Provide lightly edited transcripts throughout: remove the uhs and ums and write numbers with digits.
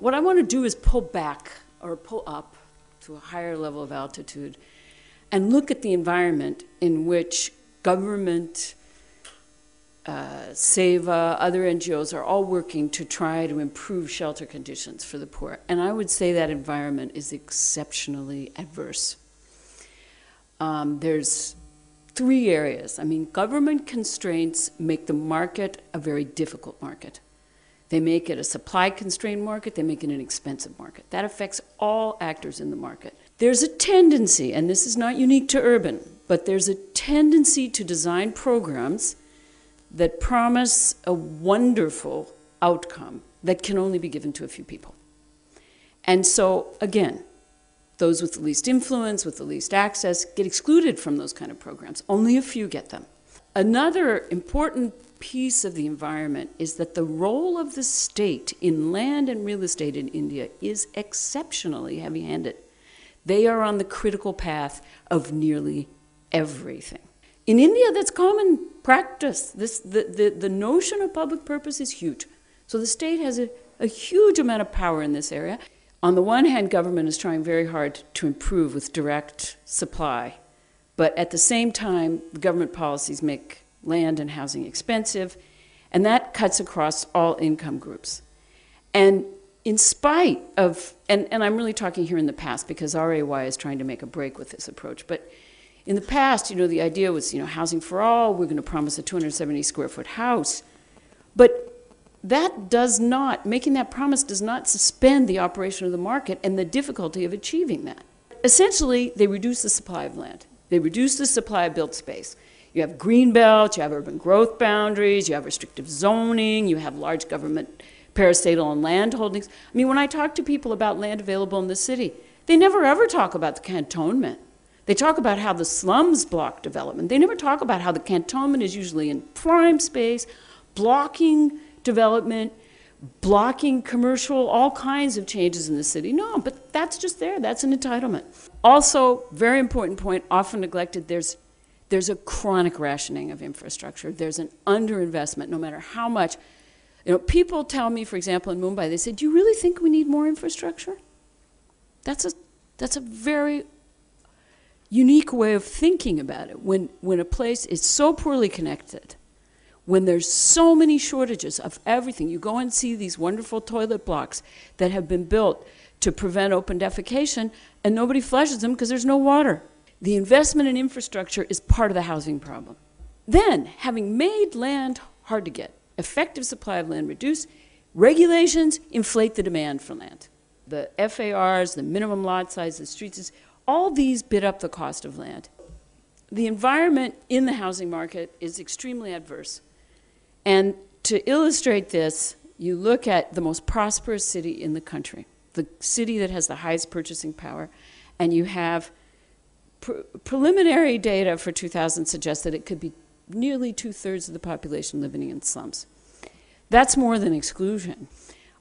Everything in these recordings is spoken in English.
what I want to do is pull back or pull up to a higher level of altitude and look at the environment in which government, SEWA, other NGOs are all working to try to improve shelter conditions for the poor. And I would say that environment is exceptionally adverse. There's three areas. I mean, government constraints make the market a very difficult market. They make it a supply-constrained market. They make it an expensive market. That affects all actors in the market. There's a tendency, and this is not unique to urban, but there's a tendency to design programs that promise a wonderful outcome that can only be given to a few people. And so, again, those with the least influence, with the least access, get excluded from those kind of programs. Only a few get them. Another important piece of the environment is that the role of the state in land and real estate in India is exceptionally heavy-handed. They are on the critical path of nearly everything. In India, that's common practice. The notion of public purpose is huge. So the state has a huge amount of power in this area. On the one hand, government is trying very hard to improve with direct supply. But at the same time, the government policies make land and housing expensive, and that cuts across all income groups. And in spite of, and I'm really talking here in the past because RAY is trying to make a break with this approach, but in the past, the idea was, housing for all, we're going to promise a 270 square foot house. But that does not, making that promise does not suspend the operation of the market and the difficulty of achieving that. Essentially, they reduce the supply of land. They reduce the supply of built space. You have green belts, you have urban growth boundaries, you have restrictive zoning, you have large government parastatal and land holdings. I mean, when I talk to people about land available in the city, they never ever talk about the cantonment. They talk about how the slums block development. They never talk about how the cantonment is usually in prime space, blocking development, blocking commercial, all kinds of changes in the city. No, but that's just there. That's an entitlement. Also, very important point, often neglected, there's a chronic rationing of infrastructure. There's an underinvestment, no matter how much. People tell me, for example, in Mumbai, they say, do you really think we need more infrastructure? That's a very unique way of thinking about it. When a place is so poorly connected, when there's so many shortages of everything, you go and see these wonderful toilet blocks that have been built to prevent open defecation, and nobody flushes them because there's no water. The investment in infrastructure is part of the housing problem. Then, having made land hard to get, effective supply of land reduced, regulations inflate the demand for land. The FARs, the minimum lot size, the streets, all these bid up the cost of land. The environment in the housing market is extremely adverse. And to illustrate this, you look at the most prosperous city in the country, the city that has the highest purchasing power, and you have preliminary data for 2000 suggests that it could be nearly 2/3 of the population living in slums. That's more than exclusion.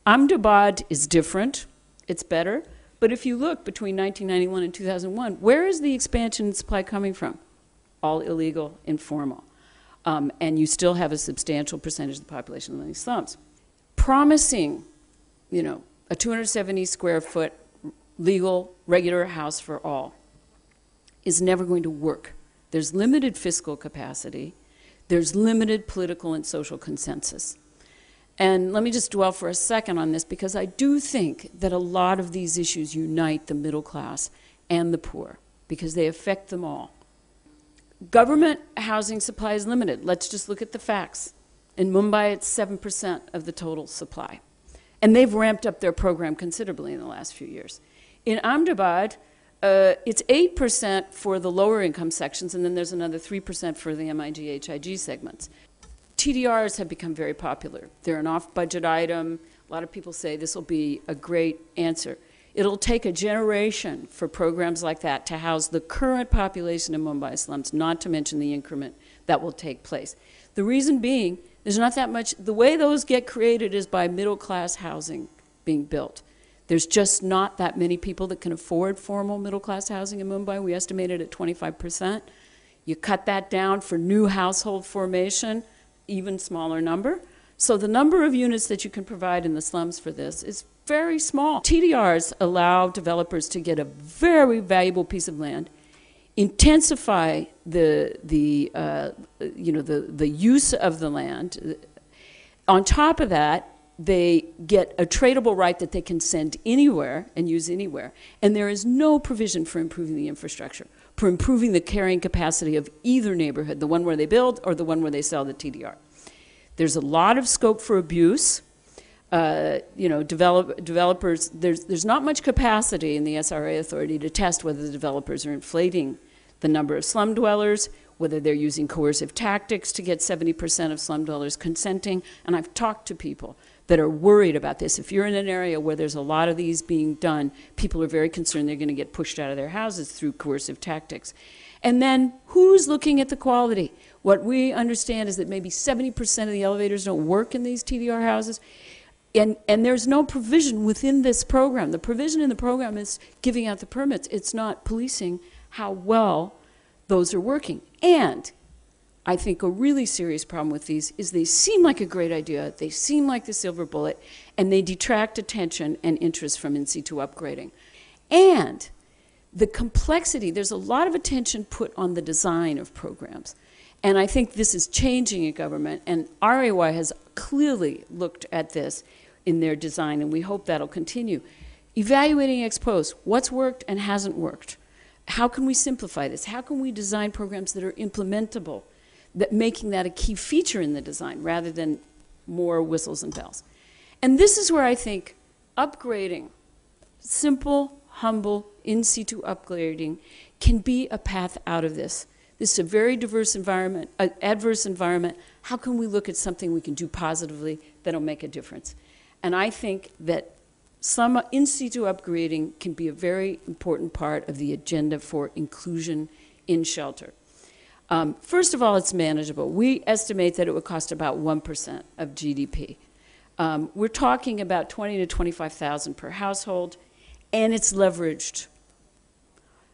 Ahmedabad is different. It's better. But if you look between 1991 and 2001, where is the expansion in supply coming from? All illegal, informal. And you still have a substantial percentage of the population living in slums. Promising, a 270 square foot legal, regular house for all is never going to work. There's limited fiscal capacity. There's limited political and social consensus. And let me just dwell for a second on this, because I do think that a lot of these issues unite the middle class and the poor, because they affect them all. Government housing supply is limited. Let's just look at the facts. In Mumbai, it's 7% of the total supply. And they've ramped up their program considerably in the last few years. In Ahmedabad, it's 8% for the lower income sections, and then there's another 3% for the MIG, HIG segments. TDRs have become very popular. They're an off-budget item. A lot of people say this will be a great answer. It'll take a generation for programs like that to house the current population in Mumbai slums, not to mention the increment that will take place. The reason being, there's not that much, the way those get created is by middle-class housing being built. There's just not that many people that can afford formal middle-class housing in Mumbai. We estimate it at 25%. You cut that down for new household formation, even smaller number. So the number of units that you can provide in the slums for this is very small. TDRs allow developers to get a very valuable piece of land, intensify the use of the land. On top of that, they get a tradable right that they can send anywhere and use anywhere. And there is no provision for improving the infrastructure, for improving the carrying capacity of either neighborhood, the one where they build or the one where they sell the TDR. There's a lot of scope for abuse. Developers, there's not much capacity in the SRA authority to test whether the developers are inflating the number of slum dwellers, whether they're using coercive tactics to get 70% of slum dwellers consenting. And I've talked to people that are worried about this. If you're in an area where there's a lot of these being done, people are very concerned they're going to get pushed out of their houses through coercive tactics. And then who's looking at the quality? What we understand is that maybe 70% of the elevators don't work in these TDR houses. And there's no provision within this program. The provision in the program is giving out the permits. It's not policing how well those are working. And I think a really serious problem with these is they seem like a great idea, they seem like the silver bullet, and they detract attention and interest from in situ upgrading. And the complexity, there's a lot of attention put on the design of programs. And I think this is changing in government, and RAY has clearly looked at this in their design, and we hope that'll continue. Evaluating ex post, what's worked and hasn't worked. How can we simplify this? How can we design programs that are implementable, that making that a key feature in the design rather than more whistles and bells? And this is where I think upgrading, simple, humble, in situ upgrading, can be a path out of this. This is a very diverse environment, adverse environment. How can we look at something we can do positively that'll make a difference? And I think that some in situ upgrading can be a very important part of the agenda for inclusion in shelter. First of all, it's manageable. We estimate that it would cost about 1% of GDP. We're talking about $20,000 to $25,000 per household, and it's leveraged.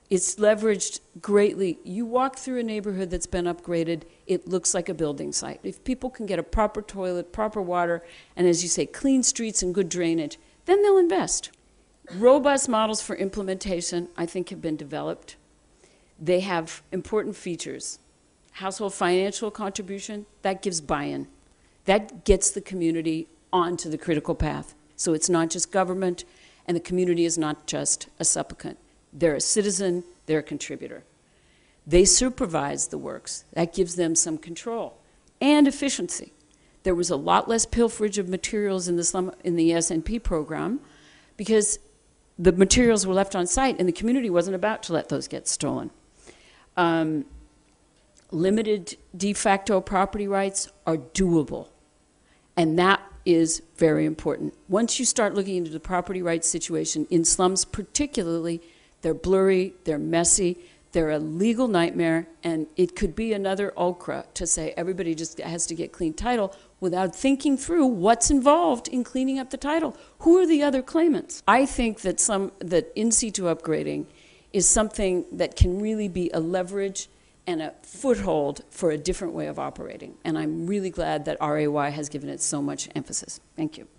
It's leveraged greatly. You walk through a neighborhood that's been upgraded, it looks like a building site. If people can get a proper toilet, proper water, and as you say, clean streets and good drainage, then they'll invest. Robust models for implementation, I think, have been developed. They have important features. Household financial contribution, that gives buy-in. That gets the community onto the critical path. So it's not just government, and the community is not just a supplicant. They're a citizen, they're a contributor. They supervise the works. That gives them some control and efficiency. There was a lot less pilferage of materials in the SNP program because the materials were left on site and the community wasn't about to let those get stolen. Limited de facto property rights are doable, and that is very important. Once you start looking into the property rights situation in slums particularly, they're blurry, they're messy, they're a legal nightmare, and it could be another ulcra to say everybody just has to get clean title without thinking through what's involved in cleaning up the title. Who are the other claimants? I think that that in situ upgrading is something that can really be a leverage and a foothold for a different way of operating. And I'm really glad that RAY has given it so much emphasis. Thank you.